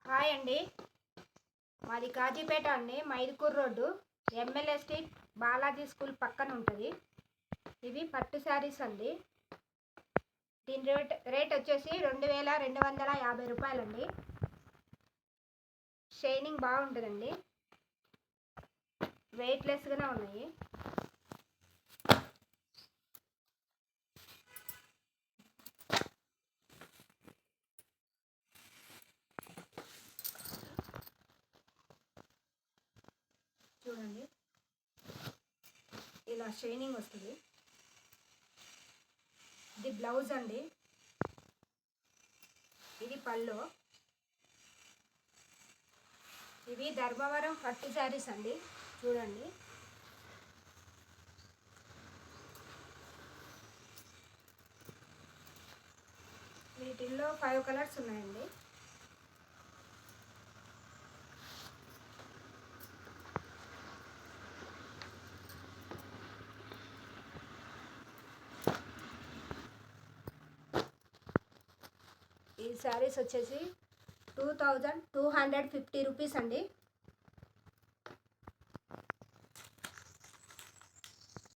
Hi అండి, మాది కాజీపేట అండి. Mydukur road, MLA street, Balaji school పక్కన ఉంటుంది. ఇవి పట్టు శారీస్ అండి. దీని రేట్ వచ్చేసి 2250 రూపాయలండి. షైనింగ్ బాగుంటుందండి, వెయిట్లెస్గానే ఉన్నాయి. చూడండి, ఇలా షైనింగ్ వస్తుంది. ఇది బ్లౌజ్ అండి, ఇది పళ్ళు. ఇవి ధర్మవరం పట్టు శారీస్ అండి. చూడండి, వీటిల్లో 5 కలర్స్ ఉన్నాయండి. ఈ శారీస్ వచ్చేసి 2250 రూపీస్ అండి.